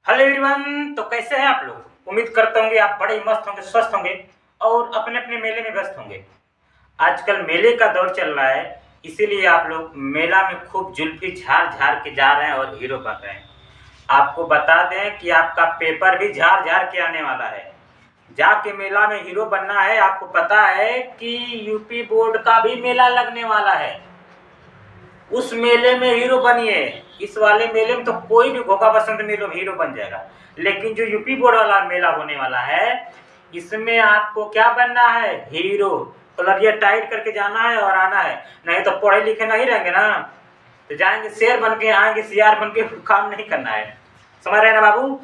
Hello everyone. तो कैसे हैं आप लोग? उम्मीद करता हूँ कि आप बड़े ही मस्त होंगे, स्वस्थ होंगे और अपने अपने मेले में व्यस्त होंगे। आजकल मेले का दौर चल रहा है, इसीलिए आप लोग मेला में खूब जुल्फी झाड़ झाड़ के जा रहे हैं और हीरो बन रहे हैं। आपको बता दें कि आपका पेपर भी झाड़ झाड़ के आने वाला है। जाके मेला में हीरो बनना है। आपको पता है कि यूपी बोर्ड का भी मेला लगने वाला है, उस मेले में हीरो बनिए। इस वाले मेले में तो कोई भी घोखा बसंत में हीरो बन जाएगा, लेकिन जो यूपी बोर्ड वाला मेला होने वाला है, इसमें आपको क्या बनना है? हीरो। मतलब ये टाइट करके जाना है और आना है, नहीं तो पढ़े लिखे नहीं रहेंगे ना, तो जाएंगे शेर बन के, आएंगे सियार बन के, काम नहीं करना है। समझ रहे हैं ना बाबू?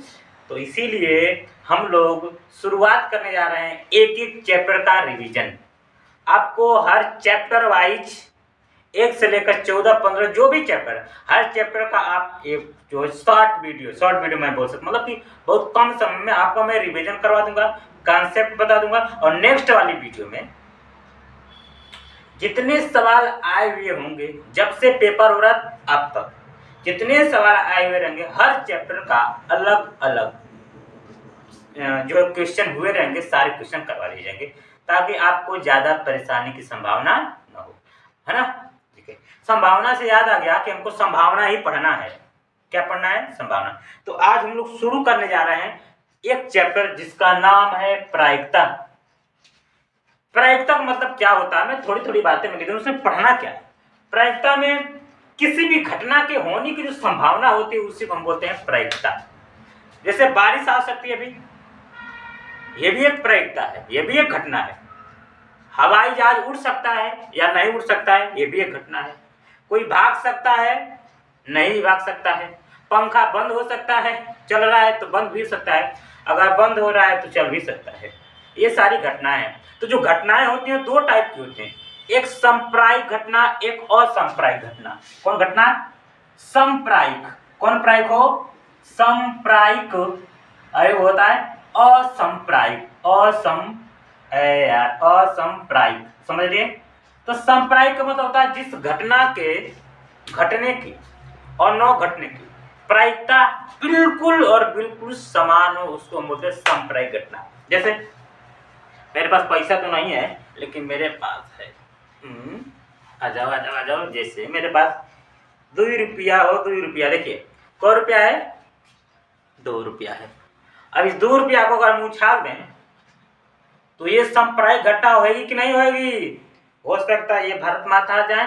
तो इसीलिए हम लोग शुरुआत करने जा रहे हैं एक एक चैप्टर का रिवीजन। आपको हर चैप्टर वाइज 1 से लेकर 14-15 जो भी चैप्टर, हर चैप्टर का आप एक जो शॉर्ट वीडियो मैं बोल सकता, मतलब कि बहुत कम समय में आपको मैं रिवीजन करवा दूंगा, कॉन्सेप्ट बता दूंगा। और नेक्स्ट वाली वीडियो में जितने सवाल आए हुए होंगे, जब से पेपर हो रहा अब तक जितने सवाल आए हुए रहेंगे, हर चैप्टर का अलग अलग जो क्वेश्चन हुए रहेंगे, सारे क्वेश्चन करवा दिए जाएंगे, ताकि आपको ज्यादा परेशानी की संभावना न हो, है ना? ठीक है। संभावना से याद आ गया कि हमको संभावना ही पढ़ना है। क्या पढ़ना है? संभावना। तो आज हम लोग शुरू करने जा रहे हैं एक चैप्टर जिसका नाम है प्रायिकता। प्रायिकता का मतलब क्या होता है, मैं थोड़ी थोड़ी बातें मिली, उसमें पढ़ना क्या है। प्रायिकता में किसी भी घटना के होने की जो संभावना होती है, उसी को हम बोलते हैं प्रायिकता। जैसे बारिश आ सकती है अभी, ये भी एक प्रायिकता है, ये भी एक घटना है। हवाई जहाज उड़ सकता है या नहीं उड़ सकता है, ये भी एक घटना है। कोई भाग सकता है, नहीं भाग सकता है। पंखा बंद हो सकता है, चल रहा है तो बंद भी हो सकता है, अगर बंद हो रहा है तो चल भी सकता है। ये सारी घटनाएं हैं। तो जो घटनाएं होती हैं दो टाइप की होती हैं, एक संप्रायिक घटना, एक असंप्रायिक घटना। कौन घटना? संप्रायिक। कौन प्रायिक हो? संप्रायिक। अरे वो होता है असंप्रायिक। असंप्रायिक, समझिए। तो संप्रायिक का मतलब होता है जिस घटना के घटने की और न घटने की प्रायिकता बिल्कुल और बिल्कुल समान हो, उसको बोलते हैं संप्रायिक घटना। जैसे मेरे पास पैसा तो नहीं है, लेकिन मेरे पास है। आ जाओ आ जाओ आ जाओ। जैसे मेरे पास 2 रुपया हो, 2 रुपया, देखिए क रुपया है? 2 रुपया है। अब इस 2 रुपया को अगर हम उछाल दें तो ये संप्रायिक घटना होगी कि नहीं होगी? हो सकता है ये भारत माता आ जाए,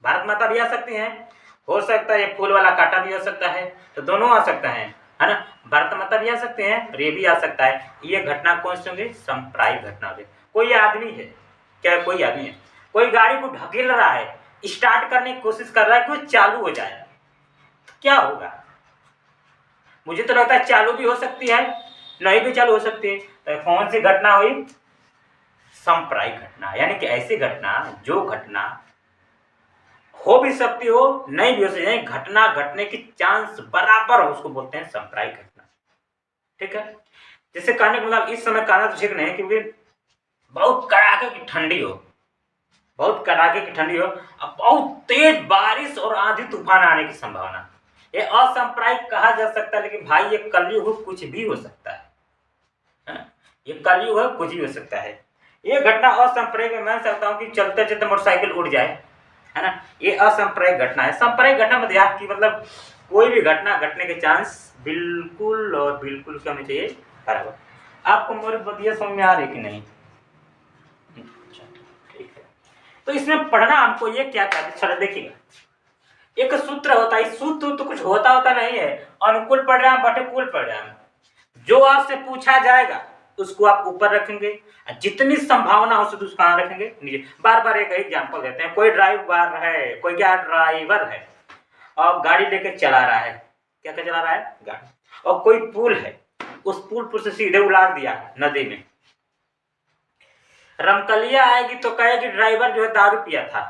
भारत माता भी आ सकती हैं। हो सकता है ये फूल वाला कांटा भी हो सकता है, तो दोनों आ सकता है ना? भारत माता भी आ सकते हैं और ये भी आ सकता है। ये घटना कौन सी होंगी? संप्रायिक घटना होगी। कोई आदमी है, क्या कोई आदमी है, कोई गाड़ी को ढकेल रहा है, स्टार्ट करने की कोशिश कर रहा है कि वो चालू हो जाए, तो क्या होगा? मुझे तो लगता है चालू भी हो सकती है, नहीं भी चालू हो सकती है। तो कौन सी घटना हुई? संप्रायिक घटना। यानी कि ऐसी घटना जो घटना हो भी सकती हो, नहीं भी हो सकती है, घटना घटने की चांस बराबर हो, उसको बोलते हैं संप्रायिक घटना। ठीक है। जैसे कहने का मतलब इस समय कहना तो ठीक नहीं, क्योंकि बहुत कड़ाके की ठंडी हो, बहुत कड़ाके की ठंडी हो, अब बहुत तेज बारिश और आंधी तूफान आने की संभावना, ये असंप्रायिक कहा जा सकता है। लेकिन भाई ये कलयुग कुछ भी हो सकता है ना? ये कलयुग है, कुछ भी हो सकता है। ये घटना असंप्रायिक है। मैं सकता हूँ कि चलते चलते मोटरसाइकिल उड़ जाए, है ना? ये असंप्रायिक घटना है। संप्रायिक घटना में ध्यान की मतलब कोई भी घटना घटने के चांस बिल्कुल और बिल्कुल क्या होने चाहिए? बराबर। आपको मेरे बदिया समझ में आ रही कि नहीं? ठीक है। तो इसमें पढ़ना हमको ये क्या कहते हैं, देखिएगा, एक सूत्र होता है। सूत्र तो कुछ होता नहीं है, अनुकूल परिणाम बटे कुल परिणाम। जो आपसे पूछा जाएगा उसको आप ऊपर रखेंगे, जितनी संभावना हो उसको कहाँ रखेंगे? नीचे। बार बार एक एग्जांपल देते हैं। कोई ड्राइवर है, कोई क्या ड्राइवर है और गाड़ी लेके चला रहा है। क्या क्या चला रहा है? गाड़ी। और कोई पुल है, उस पुल पर से सीधे उलार दिया नदी में। रमकलिया आएगी तो कहेगी ड्राइवर जो है दारू पिया था,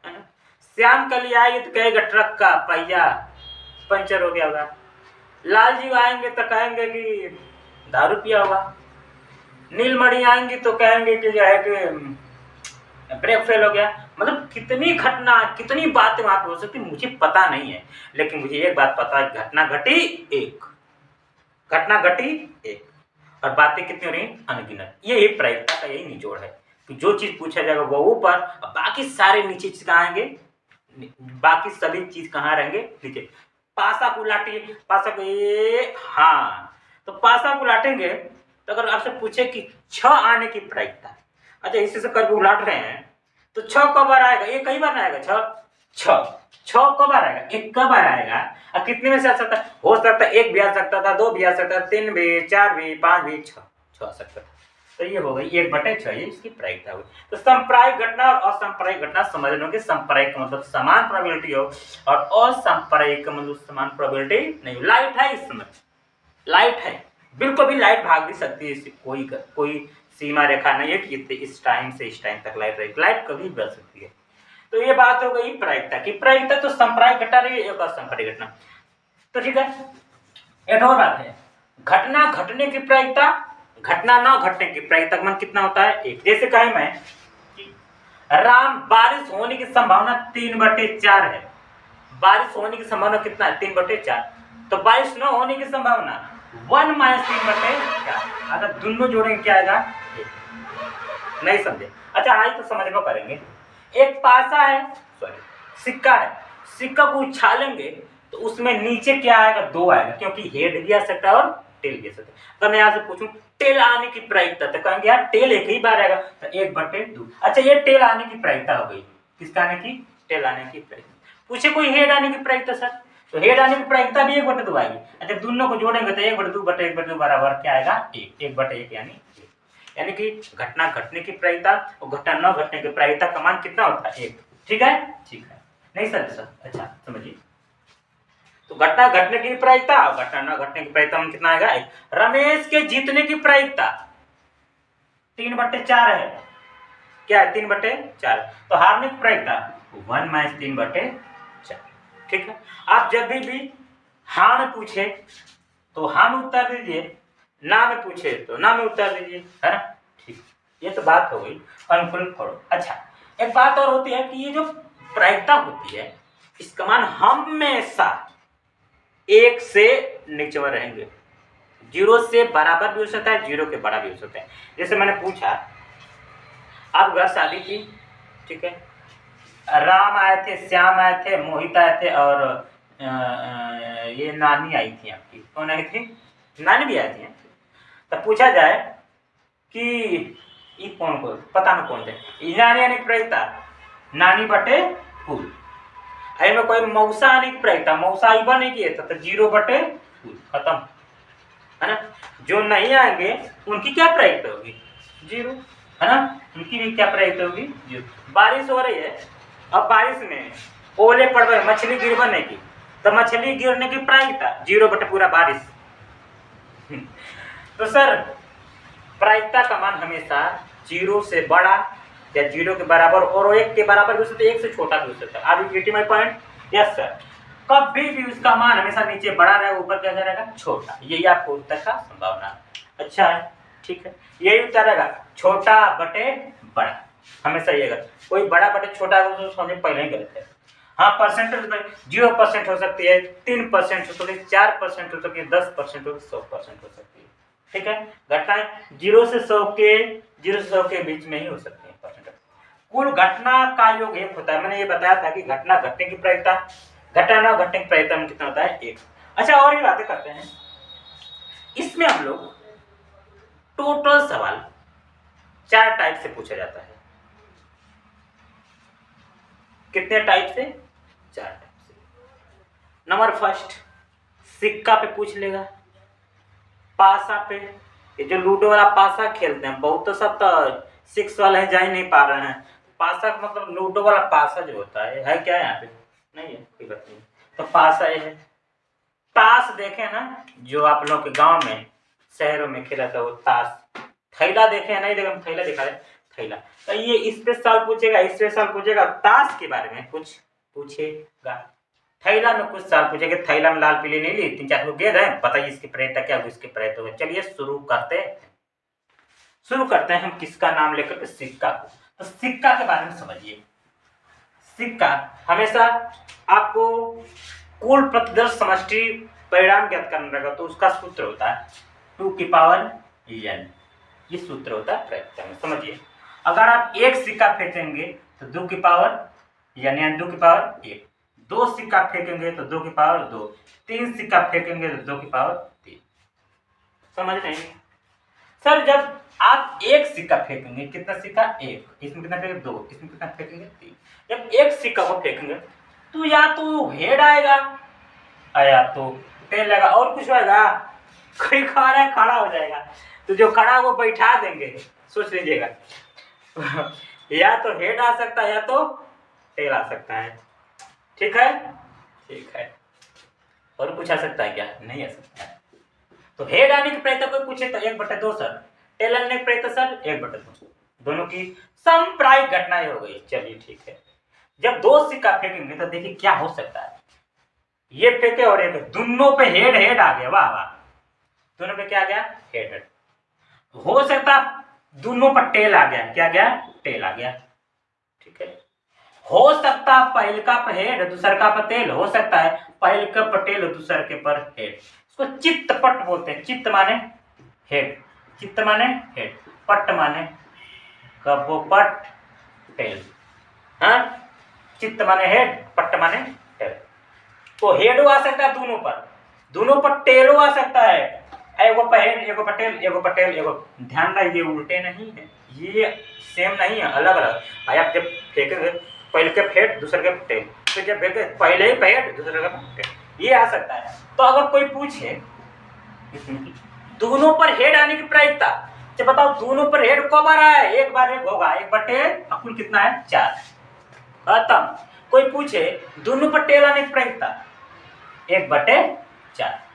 है ना? श्याम कली आएगी तो कहेगा ट्रक का पहिया पंचर हो गया होगा। लाल जी आएंगे तो कहेंगे कि दारू पिया होगा। नीलमणि आएंगी तो कहेंगे कि जो है कि ब्रेक फेल हो गया। मतलब कितनी घटना, कितनी बातें वहां पे हो सकती मुझे पता नहीं है, लेकिन मुझे एक बात पता है, घटना घटी एक, घटना घटी एक, और बातें कितनी हो रही अनगिनत। ये प्रायिकता का यही निचोड़ है कि जो चीज पूछा जाएगा वो ऊपर, और बाकी सारे नीचे चीज कहाँ आएंगे, बाकी सभी चीज कहाँ रहेंगे, नीचे। पासा को उलाटिए, पासा को ये, हाँ, तो पासा को उलाटेंगे तो अगर आपसे पूछे कि 6 आने की प्रायिकता, अच्छा इसी से करके उलाट रहे हैं तो 6 कब बार आएगा, ये कई बार आएगा, 6 कब बार आएगा, एक कब बार आएगा, और कितने में से आ सकता है, हो सकता है 1 भी आ सकता था, 2 भी आ सकता था, 3 भी, 4 भी, 5 भी, 6 आ सकता था। तो ये हो गई 1/6, ये इसकी प्रायिकता हुई। तो संप्रायिक घटना और असंप्रायिक घटना समझ लो कि संप्रायिक का मतलब समान प्रोबेबिलिटी हो, और असंप्रायिक का मतलब समान प्रोबेबिलिटी नहीं हो। लाइट है इसमें, लाइट है, बिल्कुल भी लाइट भाग भी सकती है, कोई सीमा रेखा नहीं है कि इस टाइम से इस टाइम तक लाइट रहेगी, लाइट कभी बढ़ सकती है। तो ये बात हो गई प्रायिकता की। प्रायिकता तो संप्रायिक घटना रही, एक असंप्रायिक घटना। तो ठीक है, एक और बात है, घटना घटने की प्रायिकता, घटना न घटने की प्रायिकता का मान कितना होता है, एक। जैसे कहे मैं कि राम, बारिश होने की संभावना 3/4 है, बारिश होने की संभावना कितना है, 3/4। तो बारिश न होने की संभावना 1 - 3/4। अगर दोनों जोड़ेंगे क्या आएगा, नहीं समझे, अच्छा आई तो समझ करेंगे। एक पासा है, सॉरी सिक्का है, सिक्का को उछालेंगे तो उसमें नीचे क्या आएगा, 2 आएगा, क्योंकि हेड भी आ सकता है और टेल भी आ सकता है। तो मैं यहाँ से पूछूं टेल आने की प्रायिकता, तो कहेंगे यार टेल एक ही बार आएगा, तो 1/2। अच्छा ये टेल आने की प्रायिकता हो गई, किसका आने की, टेल आने की प्रायिकता। पूछे कोई हेड आने की प्रायिकता सर, तो हेड आने की प्रायिकता भी 1/2 आएगी। अच्छा दोनों को जोड़ेंगे तो 1/2 बराबर क्या आएगा, 1/1, यानी कि घटना घटने की प्रायिकता और घटना न घटने की प्रायिकता का मान कितना होता है, 1। ठीक है, ठीक है, नहीं सर, अच्छा समझिए। तो घटना घटने की प्रायिकता और घटना न घटने की प्रायिकता में कितना आएगा, 1। रमेश के जीतने की प्रायिकता 3/4 है, क्या है, 3/4। तो हारने की प्रायिकता 1 - 3/4। ठीक है, आप जब भी हाँ में पूछे तो हाँ में उत्तर दीजिए, ना में पूछे तो ना में उत्तर दीजिए, है ना। ठीक, ये तो बात हो गई अनुकूल फॉर्म। अच्छा एक बात और होती है कि ये जो प्रायिकता होती है इसका मान हमेशा 1 से नीचे रहेंगे, 0 से बराबर भी हो सकता है, 0 के बड़ा भी हो सकता है। जैसे मैंने पूछा, आप घर शादी थी, ठीक है, राम आए थे, श्याम आए थे, मोहित आए थे, और ये नानी आई थी आपकी, कौन आई थी, नानी भी आई थी। तब पूछा जाए कि ये कौन को पता नहीं कौन थे, नानी आने की प्रायिकता नानी बटे कुल, आई में कोई मौसा आने की प्रायिकता, मौसा आइबा नहीं किए था, तो 0/कुल, खत्म, है ना। जो नहीं आएंगे उनकी क्या प्रायिकता होगी, 0, है ना, उनकी भी क्या प्रायिकता होगी, 0। बारिश हो रही है, अब बारिश में ओले पड़ रहे, मछली गिरवा नहीं की, तो मछली गिरने की प्रायिकता 0/पूरा बारिश। तो सर प्रायिकता का मान हमेशा 0 से बड़ा या 0 के बराबर और 1 के बराबर भी हो सकता है, 1 से छोटा भी हो सकता है। Are you getting my point, yes sir. कभी भी उसका मान हमेशा नीचे बड़ा रहेगा, ऊपर कैसा रहेगा, छोटा। यही आपको उत्तर का संभावना। अच्छा है, ठीक है, यही उत्तर रहेगा, छोटा बटे बड़ा, हमेशा ये अगर कोई बड़ा बटे छोटा तो समझे पहले ही गलत है। हाँ परसेंटेज में 0% हो सकती है, 3% हो सकती है, 4% हो सकती है, 10% हो, 100% हो सकती है। ठीक है, घटनाएं 0 से 100 के बीच में ही हो सकती है परसेंटेज। कुल घटना का योग 1 होता है। मैंने ये बताया था कि घटना घटने की प्रायिकता, घटना न घटने की प्रायिकता में कितना होता है, 1। अच्छा और भी बातें करते हैं, इसमें हम लोग टोटल सवाल 4 टाइप से पूछा जाता है। कितने टाइप से, 4 टाइप से। नंबर फर्स्ट, सिक्का पे पूछ लेगा, पासा पे, ये जो लूडो वाला पासा खेलते हैं, बहुत तो सब तो 6 वाले जा ही नहीं पा रहे हैं। पासा का मतलब लूडो वाला पासा जो होता है क्या यहाँ पे, नहीं है, कोई बात नहीं। तो पासा ये है। ताश देखे ना, जो आप लोग के गांव में शहरों में खेला था वो ताश। थैला देखे, नहीं देखे, थैला दिखा दे, थैला। तो ये इस पे सवाल पूछेगा, इस पे सवाल पूछेगा, ताश के बारे में कुछ पूछेगा, थैला में कुछ सवाल पूछेगा, थैला में लाल पीली नीली 3-4 को गेंद है, बताइए इसकी प्रायिकता क्या होगी, इसकी प्रायिकता होगी। चलिए शुरू करते हैं हम किसका नाम लेकर के, सिक्का को। तो सिक्का के बारे में समझिए। सिक्का हमेशा आपको कुल प्रतिदर्श समष्टि परिणाम ज्ञात करना रहेगा, तो उसका सूत्र होता है 2 की पावर n। ये सूत्र होता है प्रायिकता में, समझिए। अगर आप एक सिक्का फेंकेंगे तो 2 की पावर यानी 2 की पावर 1, 2 सिक्का फेंकेंगे तो 2 की पावर 2, 3 सिक्का फेंकेंगे तो 2 की पावर 3। समझ रहे हैं सर? जब आप एक सिक्का फेंकेंगे, कितना सिक्का? एक, इसमें कितना फेंकेंगे? 2, इसमें कितना फेंकेंगे? 3। जब एक सिक्का को फेंकेंगे तो या तो हेड आएगा या तो टेल आएगा, और कुछ होगा? कोई खा रहा है खड़ा हो जाएगा, तो जो खड़ा वो बैठा देंगे, सोच लीजिएगा। या तो हेड आ सकता है या तो टेल आ सकता है। ठीक है, ठीक है। और कुछ आ सकता है क्या? नहीं आ सकता है। तो हेड आने की प्रायिकता कोई पूछे तो 1/2 सर, टेल आने की प्रायिकता सर 1/2, दोनों की समप्रायिक घटनाएं हो गई। चलिए ठीक है। जब 2 सिक्का फेंकेंगे तो देखिए क्या हो सकता है। ये फेंके और एक, दोनों पे हेड हेड आ गया, वाह वाह, दोनों पे क्या आ गया? हेड। हो सकता दोनों पर टेल आ गया, क्या गया? टेल आ गया। ठीक है। हो सकता पहल का पर हेड दूसर का पर टेल, हो सकता है पहल का पर टेल दूसर के पर हेड। इसको चित्तपट बोलते हैं। चित्त माने हेड, चित्त माने हेड, पट माने कबोपट टेल। हाँ, चित्त माने हेड, पट माने टेल। तो हेडो आ सकता है दोनों पर टेलो आ सकता है। एगो पर हेड, एगो पर टेल, एगो पर टेल, एगो। ध्यान रहे ये उल्टे नहीं है, ये सेम नहीं है, अलग अलग। भाई आप जब फेंकेंगे पहले के हेड दूसरे के टेल, तो जब फेंके पहले ही हेड दूसरे का टेल, ये आ सकता है। तो अगर कोई पूछे दोनों पर हेड आने की प्रायिकता, जब बताओ दोनों पर हेड कब आ रहा है? एक बार हेड होगा, 1/, कुल कितना है? 4। खत्म। कोई पूछे दोनों पर टेल आने की प्रायिकता, 1/4।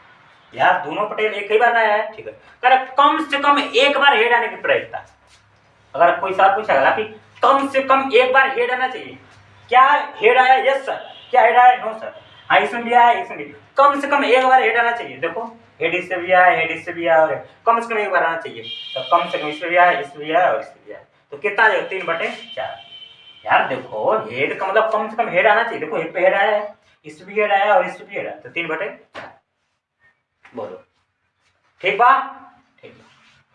यार दोनों पर टेल एक ही बार आया है, ठीक है। कर कम से कम एक बार हेड आने की प्रायिकता। अगर कोई सवाल पूछेगा कि कम से कम एक बार हेड आना चाहिए, क्या हेड आया? Yes sir. क्या हेड आया? No sir. हाँ, इसमें भी आया, इसमें भी। कम से कम एक बार हेड आना चाहिए। देखो हेड इससे भी आया, हेड इससे भी आया, और कम से कम एक बार आना चाहिए। तो कम से कम इसमें भी आया, इसमें भी आया और इसमें भी आया, तो कितना आ जाएगा? 3/4। यार देखो हेड का मतलब कम से कम हेड आना चाहिए। देखो एक पे हेड आया है, इसमें भी हेड आया और इसमें भी हेड आया, तो 3/4। बोलो ठीक बा? ठीक बा,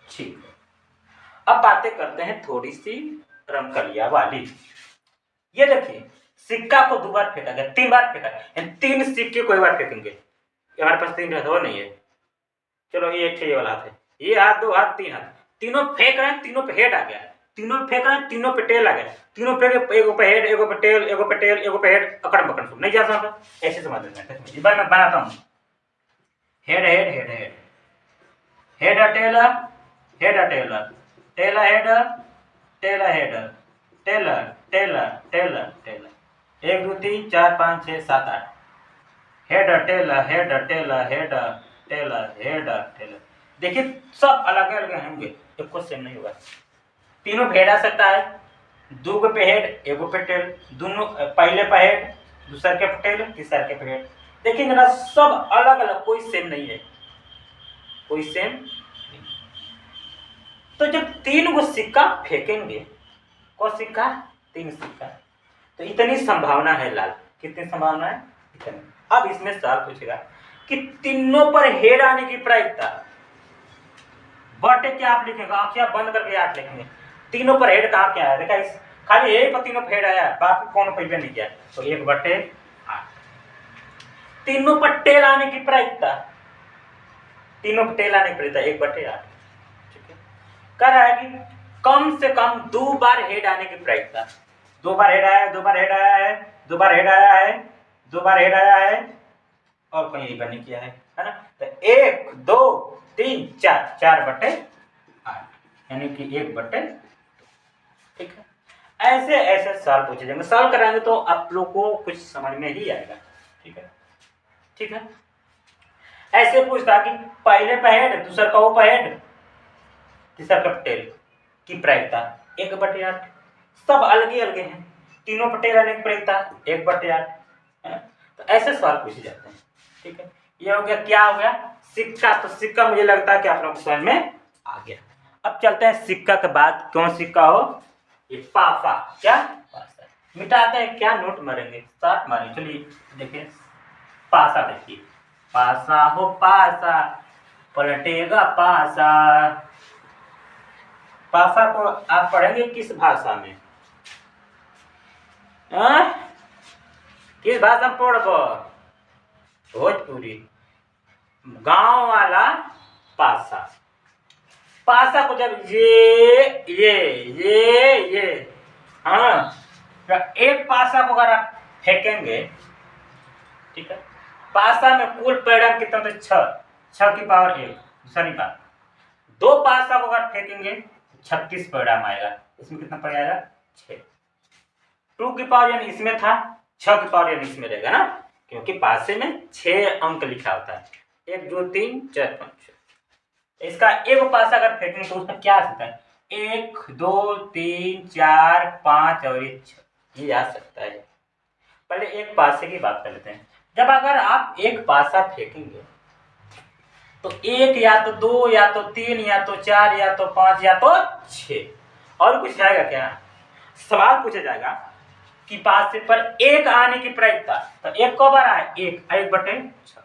ठीक है। अब बातें करते हैं थोड़ी सी रमकलिया वाली। ये देखिए सिक्का को 2 बार फेंका गया, 3 बार फेंका, 3 सिक्के को एक बार फेंकेंगे। हमारे पास 3 हाथ हो नहीं है, चलो ये एक वाला हाथ है, ये हाथ, 2 हाथ, 3 हाथ, तीनों फेंक रहे हैं, तीनों पे हेड आ गया, तीनों फेंक रहे हैं, तीनों पे टेल आ गया, तीनों फेंक, एगो पे हेड, एगो पे टेल, एगो पे टेल, एगो पे हेड, अकड़ पकड़ नहीं जा सकता। ऐसे समझ लेना। इस बार मैं बनाता हूँ। Head head head head head tail head tail tail head tail head tail tail tail tail, 1 2 3 4 5 6 7 8, head tail head tail head tail head tail. देखिए सब अलग अलग होंगे, एक को सेम नहीं होगा। तीनों पे हेड आ सकता है, 2 पे हेड, एगो पे टेल, दोनों पहले पे हेड दूसरे के पे टेल, तीसरे के पे हेड। देखेंगे ना सब अलग अलग, कोई सेम नहीं है, कोई सेम नहीं। तो जब 3 गो सिक्का फेंकेंगे, कौन सिक्का? 3 सिक्का, तो इतनी संभावना है लाल। कितनी संभावना है? इतनी। अब इसमें सवाल पूछेगा कि तीनों पर हेड आने की प्रायिकता, बटे क्या आप लिखेंगे? आंखें बंद करके 8 लिखेंगे। तीनों पर हेड कहाँ क्या है? देखा इस खाली यही पर तीनों पर हेड आया, बाकी कौन पहले नहीं किया, तो 1/8। तीनों पर टेल आने की प्रायिकता, तीनों पर टेल आने की प्रायिकता 1/8। ठीक है। कह रहा है कि कम से कम 2 बार हेड आने की प्रायिकता, 2 बार हेड आया है, 2 बार हेड आया है, 2 बार हेड आया है, 2 बार हेड आया है, और कहीं यही नहीं किया है ना। तो 1 2 3 4, 4/8, यानी कि 1/2। ठीक है। ऐसे ऐसे सवाल पूछे जाएंगे, सवाल कराएंगे तो आप लोग को कुछ समझ में ही आएगा। ठीक है, ठीक है। ऐसे पूछता कि पहले पे हेड दूसरा का वो पे हेड तीसरा का टेल की प्रायिकता 1/8। सब अलग अलग हैं, तीनों पर टेल आने की प्रायिकता 1/8 है। तो ऐसे सवाल पूछे जाते हैं। ठीक है, ये हो गया, क्या हो गया? सिक्का। तो सिक्का मुझे लगता है कि आप लोगों को समझ में आ गया। अब चलते हैं सिक्का के बाद कौन सिक्का हो? ये पासा। क्या? पासा। मिटाते हैं क्या, नोट मारेंगे, शॉट मारेंगे। चलिए देखिए, पासा देखिए, पासा हो पासा पलटेगा पासा। पासा को आप पढ़ेंगे किस भाषा में? किस भाषा में पढ़ब? भोजपुरी। गांव वाला पासा। पासा को जब ये हाँ, तो एक पासा को अगर आप फेंकेंगे, ठीक है, पासा में कुल परिणाम कितना होता है? 6 की पावर 1। दूसरी बात, 2 पासा को अगर फेंकेंगे 36 परिणाम आएगा। इसमें कितना पड़ जाएगा? 6। 2 की पावर यानी इसमें था, 6 की पावर यानी इसमें रहेगा ना, क्योंकि पासे में 6 अंक लिखा होता है। 1 2 3 4 5 6। इसका एक पासा अगर फेंकेंगे तो उसमें क्या आ सकता है? 1 2 3 4 5 और 6, ये आ सकता है। पहले एक पासे की बात कर लेते हैं। जब अगर आप एक पासा फेंकेंगे तो 1 या तो 2 या तो 3 या तो 4 या तो 5 या तो 6, और कुछ आएगा क्या? सवाल पूछा जाएगा कि पासे पर 1 आने की प्रायिकता, तो 1 कब आ रहा है? 1/6।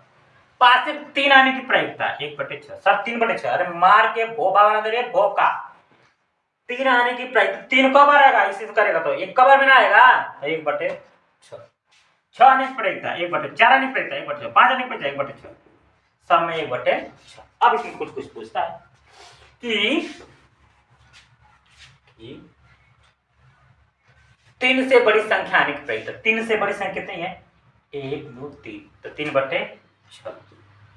पासे 3 आने की प्रायिकता 1/6। सर 3/6, अरे मार के भो बाबा दे भो का 3 आने की प्रायिकता। 3 कब आएगा? इसी से करेगा तो 1 कब में ना आएगा? 1/6। 6 आने की प्रायिकता 1/4, 4 आने की प्रायिकता 1/6, 5 आने की प्रायिकता 1/6, सब में 1/6। अब इसमें कुछ पूछता है कि 3 से बड़ी संख्या आने की प्रायिकता। 3 से बड़ी संख्या कितनी है? 1 2 3, तो 3/6।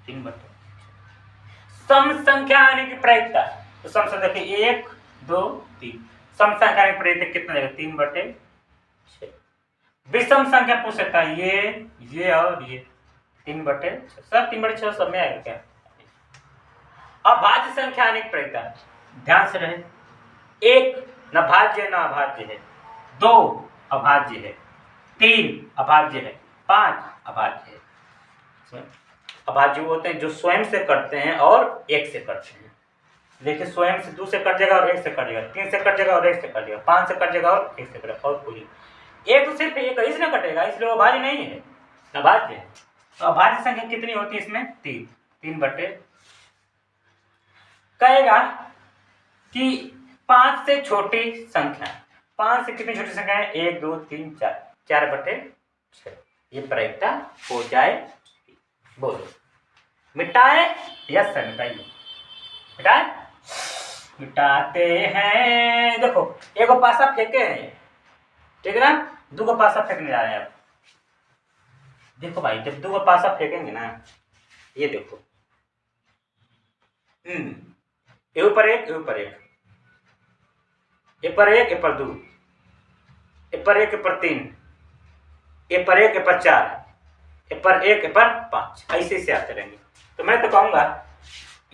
3/6। सम संख्या आने की प्रायिकता, तो सम संख्या देखिए 1 2 3, सम संख्या आने की प्रायिकता कितना देगा? 3/6। विषम संख्या पूछ सकता है, ये और ये 3/6। सर 3/6 सब में आएगा क्या? अभाज्य संख्या आने की प्रायिकता, ध्यान से रहे, 1 न भाज्य न अभाज्य है, 2 अभाज्य है, 3 अभाज्य है, 5 अभाज्य है। अभाज्य वो होते हैं जो स्वयं से करते हैं और 1 से करते हैं। देखिए स्वयं से 2 से कट जाएगा और 1 से कट जाएगा, 3 से कट जाएगा और 1 से कट जाएगा, 5 से कट जाएगा और 1 से कटेगा, और कोई 1 तो सिर्फ 1 इसलिए कटेगा, इसलिए अभाज्य नहीं है, अभाज्य है। तो अभाज्य संख्या कितनी होती है इसमें? 3/6। कहेगा कि 5 से छोटी संख्या, 5 से कितनी छोटी संख्या है? 1 2 3 4, 4/6, ये प्रायिकता हो जाए। बोलो मिटाए या सर मिटाइए? मिटाए, मिटाते हैं। देखो एक पासा फेंके हैं, ठीक है ना, 2 पासा फेंकने जा रहे हैं। अब देखो भाई, जब 2 पासा फेंकेंगे ना, ये देखो, ए ऊपर 1 ए ऊपर 1, ए पर 1 ए पर 2, ए पर 1 ए पर 3, ए पर 1 ए पर 4, ए पर 1 ए पर 5, ऐसे से आते रहेंगे। तो मैं तो कहूंगा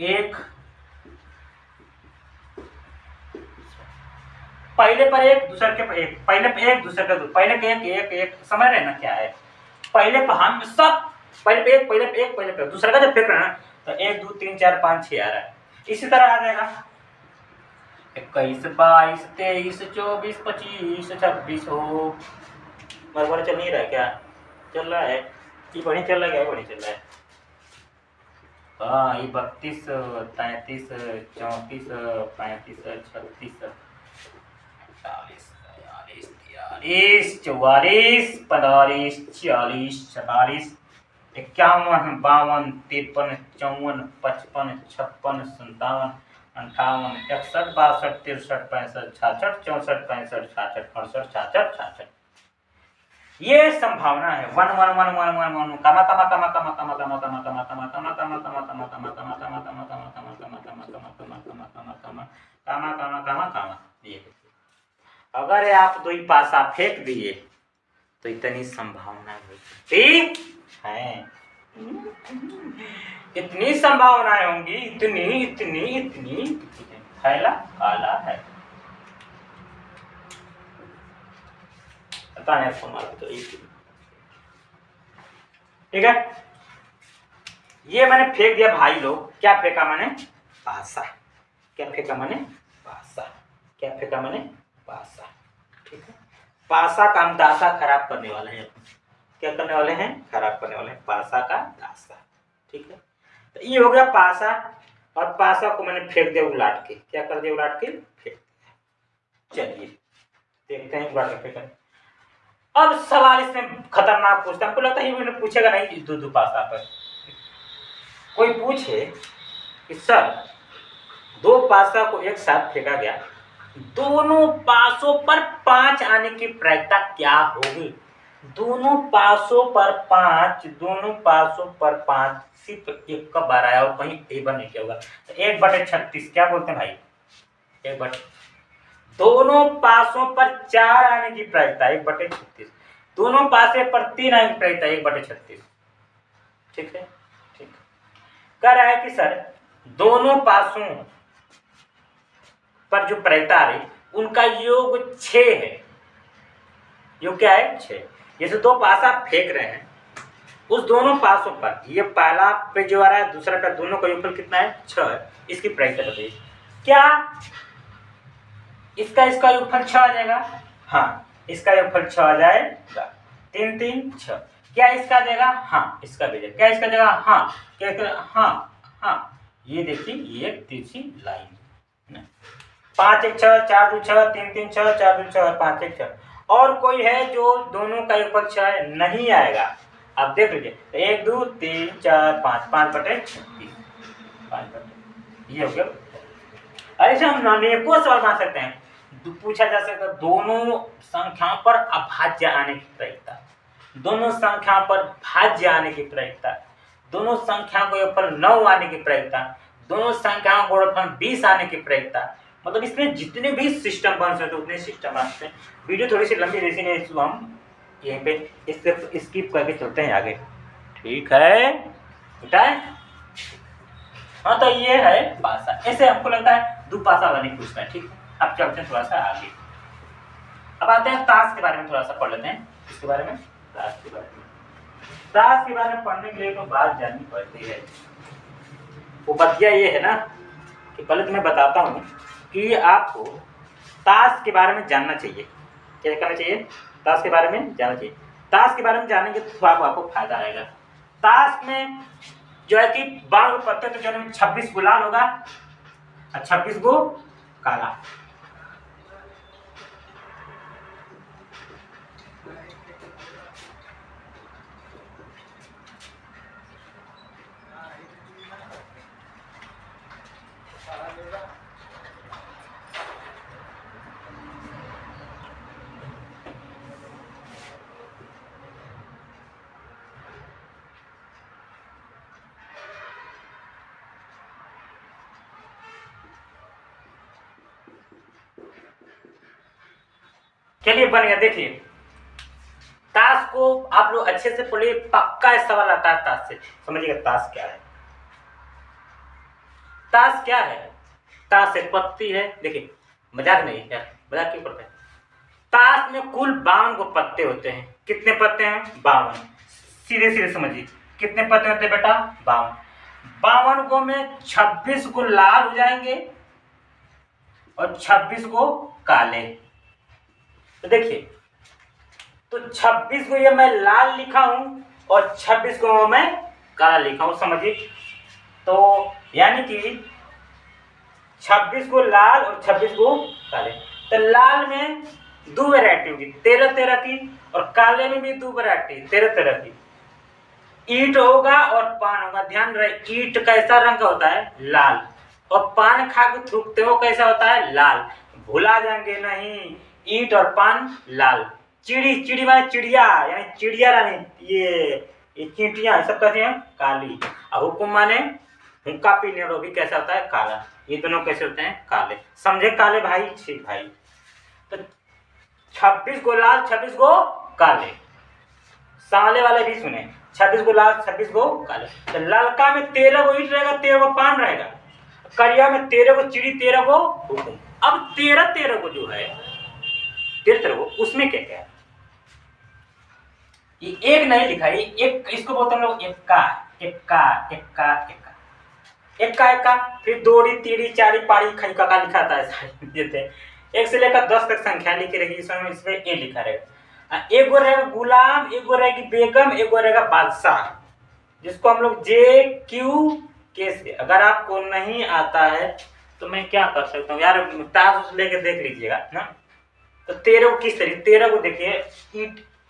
1 पहले पर 1 दूसरे के पर 1, पहले पर 1 दूसरे का 2, पहले पे 1 1 1, समझ रहे ना क्या है? पहले पर हम सब पहले पे 1 पहले पे 1 पहले पे दूसरे का जब फेंक रहे हैं ना, तो 1 2 3 4 5 6 आ रहा है। इसी तरह आ जाएगा 21 22 23 24 25 26 हो। बराबर चल नहीं रहा है क्या? चल रहा है, ये बढ़िया चल रहा है क्या? बढ़िया चल रहा है। हाँ, ये 32 33 34 35 36 40 41 44 45 46 47 51 52 53 54 55 56 57 58 61 62 63 64 65 66 67 68 69 66 ये संभावना है। 1 1 1 1 1 1 कमा कमा कमा कमा कमा कमा कमा कमा कमा कमा कमा कमा कमा कमा कमा कमा कमा कमा कमा। ये अगर आप 2 पासा फेंक दिए तो इतनी संभावना होती है, इतनी संभावनाएं होंगी, इतनी इतनी इतनी फैला काला है। पता नहीं फोन मारा तो ठीक है। ये मैंने फेंक दिया भाई लोग। क्या फेंका मैंने? पासा। क्या फेंका मैंने? पासा। क्या फेंका मैंने? पासा। ठीक है। पासा का हम दासा खराब करने वाले हैं। क्या करने वाले हैं? खराब करने वाले हैं पासा का दासा। ठीक है, तो ये हो गया पासा, और पासा को मैंने फेंक दिया उलाट के। क्या कर दिया? उलाट के फेंक दिया। चलिए देखते हैं उलाट के फेंक। अब सवाल इसमें खतरनाक पूछता, हमको लगता है ये मैंने पूछेगा नहीं दो पासा पर। कोई पूछे कि सर दो पासा को एक साथ फेंका गया, दोनों पासों पर 5 आने की प्रायिकता क्या होगी? दोनों पासों पर 5, दोनों पासों पर 5, सिर्फ एक का बार आया और कहीं ए बार नहीं किया होगा। तो 1/36 क्या बोलते हैं भाई? 1/, दोनों पासों पर 4 आने की प्रायिकता 1/36, दोनों पासे पर 3 आने की प्रायिकता 1/36। ठीक है, ठीक। कह रहा है कि सर दोनों पासों पर जो प्रायिकता आ रही उनका योग 6 है। योग क्या है? 6। जैसे दो पासा फेंक रहे हैं, उस दोनों पासों पर, ये पहला पे जो आ रहा है, दूसरा पे, दोनों का योगफल कितना है? 6 है। इसकी प्रायिकता बताइए। क्या इसका योगफल 6 आ जाएगा? हाँ, इसका योगफल 6 आ जाएगा। 3 3 6। क्या इसका देगा? हाँ, इसका भी देगा। क्या इसका देगा? हाँ। क्या? हाँ हाँ। ये देखिए, ये एक तिरछी लाइन। 5 1 6, 4 2 6, 3 3 6, 4 2 6, 5 1 6। और कोई है जो दोनों का योगफल 6 नहीं आएगा? अब देख लीजिए, 1 2 3 4 5, 5/36, 5/, ये हो गया। ऐसे हम अनेकों सवाल बना सकते हैं। पूछा जा सकता है दोनों संख्याओं पर अभाज्य आने की प्रायिकता, दोनों संख्याओं पर भाज्य आने की प्रायिकता, दोनों संख्याओं को योगफल 9 आने की प्रायिकता, दोनों संख्याओं को योगफल 20 आने की प्रायिकता। मतलब इसमें जितने भी सिस्टम बन सकते उतने सिस्टम बन सकते हैं। वीडियो थोड़ी सी लंबी जैसी नहीं, इसको हम यहीं पे स्किप करके चलते हैं आगे। ठीक है बेटा? हाँ, तो ये है पासा। ऐसे हमको लगता है दुपासा वाला नहीं पूछता है। ठीक है, अब चलते हैं थोड़ा सा आगे। अब आते हैं ताश के बारे में, थोड़ा सा पढ़ लेते हैं। इसके बारे में, ताश के बारे में, ताश के बारे में पढ़ने के लिए तो बात जाननी पड़ती है। वो बतिया ये है ना कि पहले तो मैं बताता हूँ कि आपको ताश के बारे में जानना चाहिए। क्या करना चाहिए? ताश के बारे में जानना चाहिए। ताश के बारे में जानेंगे तो आपको फायदा रहेगा। ताश में जो है कि 12 पत्ते, तो जो 26 गुलाल होगा और 26 गो काला। चलिए बन गया। देखिए, ताश को आप लोग अच्छे से पढ़िए, पक्का सवाल आता है ताश से। समझिएगा ताश क्या है। ताश क्या है? ताश एक पत्ती है। देखिए, मजाक नहीं है, मजाक क्यों करते हैं? ताश में कुल 52 को पत्ते होते हैं। कितने पत्ते हैं? 52। सीधे सीधे समझिए, कितने पत्ते होते हैं बेटा? 52। 52 को में 26 को लाल हो जाएंगे और 26 को काले। तो देखिए, तो 26 को ये मैं लाल लिखा हूं और 26 को मैं काला लिखा हूं। समझिए, तो यानी कि 26 को लाल और 26 को काले। तो लाल में 2 वैरायटी होगी, 13 की, और काले में भी 2 वैरायटी, 13 की। ईंट होगा और पान होगा। ध्यान रहे, ईंट कैसा रंग का होता है? लाल। और पान खा के थूकते हो कैसा होता है? लाल। भुला जाएंगे नहीं, ईंट और पान लाल। चिड़ी, चिड़ी माने चिड़िया, यानी चिड़िया रानी, ये चींटियां सब कहते हैं काली। और हुकुम माने हुक्का पीने वालों भी कैसा होता है? काला। ये दोनों कैसे होते हैं? काले। समझे काले भाई? ठीक भाई। तो 26 को लाल, 26 को काले। साले वाले भी सुने, 26 को लाल, 26 को काले। तो ललका में 13 को ईंट रहेगा, 13 को पान रहेगा। करिया में 13 को चिड़ी, 13 को हुकुम। अब 13 को जो है, 13 को, उसमें क्या क्या है? ये एक नहीं लिखा, ये एक, इसको बोलते हैं लोग एक्का, एक्का, एक्का, एक्का, एक्का, एक्का। फिर दोड़ी, तीड़ी, चारी, पाड़ी, खई, का लिखा था ऐसा देते हैं। 1 से लेकर 10 तक संख्या लिखी रहेगी, इसमें ए लिखा रहेगा। एक गो रहेगा गुलाम, एक गो रहेगी बेगम, एक गो रहेगा बादशाह, जिसको हम लोग JQ से, अगर आपको नहीं आता है तो मैं क्या कर सकता हूँ यार, ताश लेके देख लीजिएगा ना। तो 13 को किस तरीके, 13 को देखिए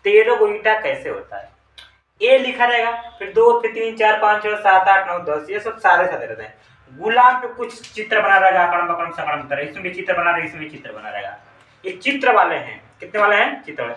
13 को ईटा कैसे होता है, ए लिखा रहेगा, फिर 2 फिर 3 4 5 6 7 8 9 10, ये सब सारे साथ रहते हैं। गुलाम पे कुछ चित्र बना रहेगा, अकड़म बकड़म सकड़म तरह, इसमें भी चित्र बना रहेगा, इसमें भी चित्र बना रहेगा। ये चित्र वाले हैं, कितने वाले हैं, चित्र वाले।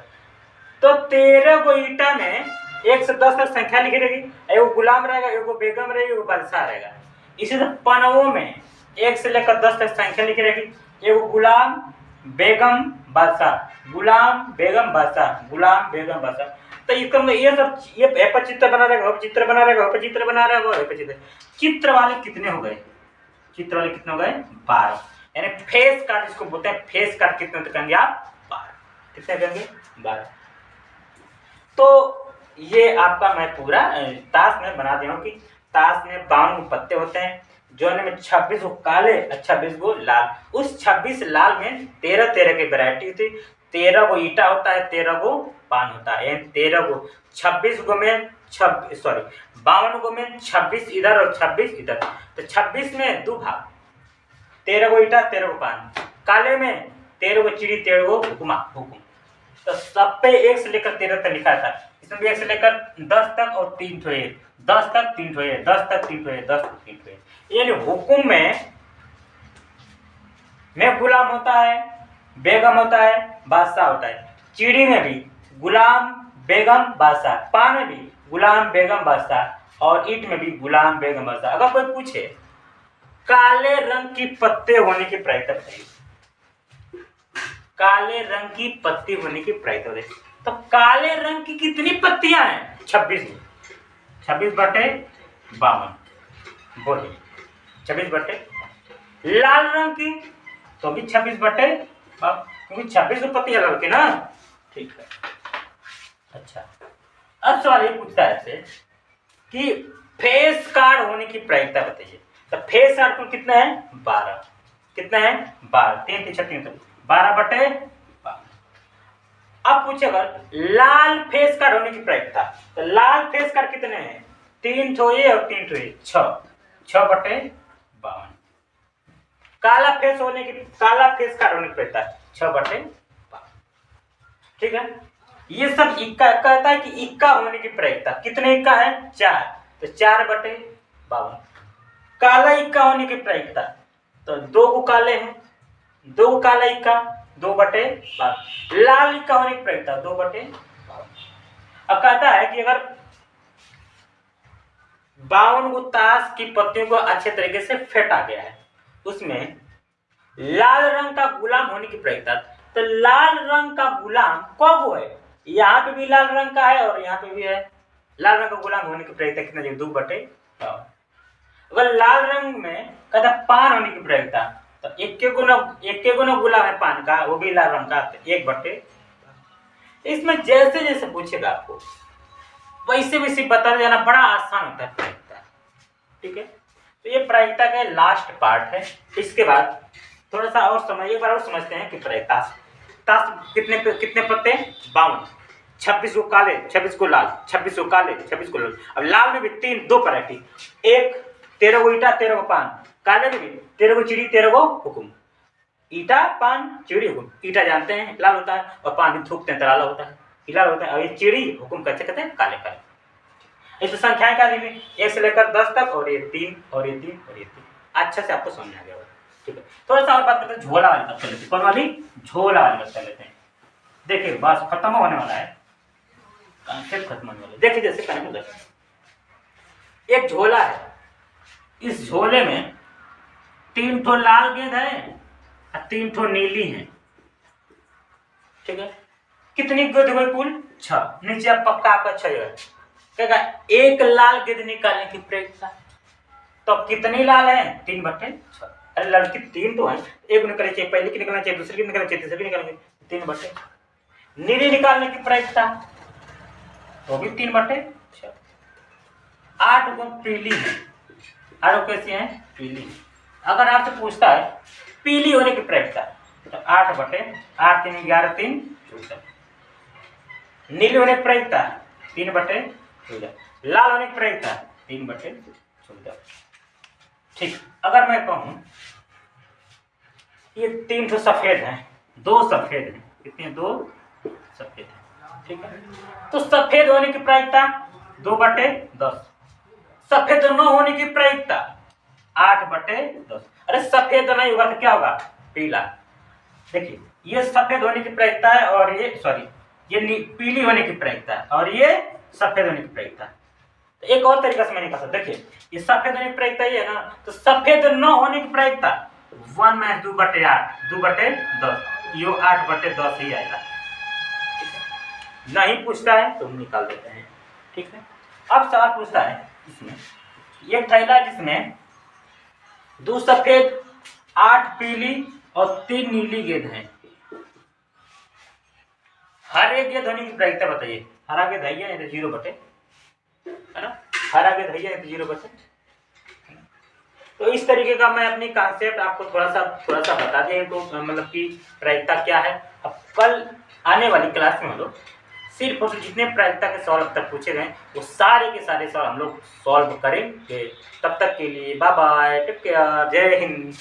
तो 13 को ईटा में 1 से 10 तक संख्या लिखी रहेगी, एगो गुलाम रहेगा, एगो बेगम रहेगी, एगो बादशाह रहेगा। इसी तरह पनवों में 1 से लेकर 10 तक संख्या लिखी रहेगी, एगो गुलाम बेगम बादशाह, गुलाम बेगम बादशाह, गुलाम बेगम बादशाह। तो इसका ये सब, ये पर चित्र बना रहेगा, चित्र बना रहेगा, चित्र बना रहेगा, चित्र वाले कितने हो गए, चित्र वाले कितने हो गए, 12। यानी फेस कार्ड जिसको बोलते हैं, फेस कार्ड कितने कहेंगे आप, 12। कितने कहेंगे, 12। तो ये आपका मैं पूरा ताश में बना दिया हूँ कि ताश में 52 पत्ते होते हैं, जो में 26 को काले और 26 को लाल। उस 26 लाल में 13 की वैरायटी थी। 13 को ईटा होता है, 13 को पान होता है। 13 को 26 को में 52 को में 26 इधर और 26 इधर, तो 26 में 2 भाग, 13 को ईटा 13 को पान। काले में 13 को चिड़ी 13 को हुकुम। तो सब पे 1 से लेकर 13 तक लिखा था, इसमें भी 1 से लेकर 10 तक और 3 ठो 10 तक 3 ठो 10 तक 3 ठो 10 तक 3 ठो। यानी हुकुम में गुलाम होता है, बेगम होता है, बादशाह होता है। चिड़ी में भी गुलाम बेगम बादशाह, पान में भी गुलाम बेगम बादशाह, और ईट में भी गुलाम बेगम बादशाह। अगर कोई पूछे काले रंग की पत्ते होने की प्रायिकता बताइए, काले रंग की पत्ती होने की प्रायिकता बताइए। तो काले रंग की कितनी पत्तियां हैं, 26 26/52 बोलिए, 26/। लाल रंग की तो भी 26/52, क्योंकि 26 पत्तियां लाल की ना, ठीक है। अच्छा, अब सवाल ये पूछता है आपसे कि फेस कार्ड होने की प्रायिकता बताइए। तो फेस कार्ड तो कितना है, 12। कितना है, 12, 3 3 3 12/12। अब पूछेगा लाल फेस कार्ड होने की प्रायिकता। तो लाल फेस कार्ड कितने हैं, 3 ठो ये और 3 ठो ये, 6/52। काला फेस कार्ड होने की प्रायिकता 6/52। ठीक है। ये सब इक्का कहता है कि इक्का होने की प्रायिकता कितने इक्का है, 4, तो 4/52। काला इक्का होने की प्रायिकता, तो 2 को काले हैं, 2 को काला इक्का 2/52। लाल इक्का होने की प्रायिकता 2/52। अब कहता है कि अगर 52 को ताश की पत्तियों को अच्छे तरीके से फेंटा गया है, उसमें लाल रंग का गुलाम होने की प्रायिकता, तो लाल रंग का गुलाम कब है, यहाँ पे भी लाल रंग का है और यहाँ पे भी है। लाल रंग का गुलाम होने की प्रायिकता कितना, 2/52। अगर लाल रंग में कहता पान होने की प्रायिकता, तो एक गुना गुलाम है पान का, वो भी लाल रंग का, 1/52। इसमें जैसे जैसे पूछेगा आपको वैसे वैसे बता देना, बड़ा आसान होता है प्रायिकता। ठीक है, तो ये प्रायिकता का लास्ट पार्ट है। इसके बाद थोड़ा सा और एक बार और समझते हैं कि ताश कितने पत्ते, 52। 26 को काले, 26 को लाल, 26 को काले, 26 को लाल। अब लाल में भी 2 वैरायटी, एक 13 को ईटा 13 को पान, काले में भी 13 को चिड़ी 13 को हुकुम। ईटा पान चिड़ी हुकुम, ईटा जानते हैं लाल होता है और पान भी थूकते हैं तो लाल होता है, लाल होता है। और ये चिड़ी हुकुम कैसे कहते हैं, काले काले। इस संख्याएं क्या दी, 1 से लेकर 10 तक, और ये 3 और ये 3 और ये 3। अच्छा से आपको समझ आ गया। ठीक है, थोड़ा सा और बात करते हैं, झोला वाली बात कर लेते हैं। कौन वाली, झोला वाली बात कर लेते हैं। देखिए बस खत्म होने वाला है, कंसेप्ट खत्म होने वाला है। देखिए जैसे कहने एक झोला है, इस झोले में 3 ठो लाल गेंद है और 3 ठो नीली है। ठीक है, कितनी गेंद हुई कुल, 6। नीचे अब पक्का आपका 6 है। कहेगा एक लाल गेंद निकालने की प्रयत्न, तो कितनी लाल है, 3/6। अरे लड़की 3 तो है, एक निकलनी चाहिए, पहले की निकलना चाहिए, दूसरी की निकलना चाहिए, तीसरी की निकलना चाहिए, 3/6। नीली निकालने की प्रयत्न, तो भी 3/6। 8 गो पीली है, 8 कैसी है, पीली। अगर आपसे पूछता है पीली होने की प्रायिकता, तो 8/8, 3 11, 3 14। नीली होने की प्रायिकता 3/14, लाल होने की प्रायिकता 3/14। ठीक, अगर मैं कहूं ये 3 तो सफेद हैं, 2 सफेद हैं, कितने 2 सफेद हैं, ठीक है। तो सफेद होने की प्रायिकता 2/10, सफेद न होने की प्रायिकता 8/10। अरे सफेद नहीं होगा तो क्या होगा, पीला। देखिए ये सफेद होने की प्रायिकता है और ये सॉरी ये पीली होने की प्रायिकता है और ये सफेद होने की प्रायिकता है। तो एक और तरीका से मैंने कहा, देखिए ये सफेद होने की प्रायिकता ये है ना, तो सफेद न होने की प्रायिकता 1 - 2/8, 2/10, यो 8/10 ही आएगा। नहीं पूछता है तो हम निकाल देते हैं, ठीक है। अब सवाल पूछता है इसमें, ये थैला जिसमें 2 सफेद 8 पीली और 3 नीली गेंद है, हर एक गेंद होने की प्रायिकता बताइए। हरा गेंद है या 0/, है ना, हरा गेंद है या 0/। तो इस तरीके का मैं अपनी कॉन्सेप्ट आपको थोड़ा सा बता दें, तो मतलब कि प्रायिकता क्या है। अब कल आने वाली क्लास में हम लोग सिर्फ और सिर्फ जितने प्रायिकता के सवाल अब तक पूछे गए वो सारे के सारे सवाल हम लोग सॉल्व करेंगे। तब तक के लिए बाय बाय, टेक केयर, जय हिंद।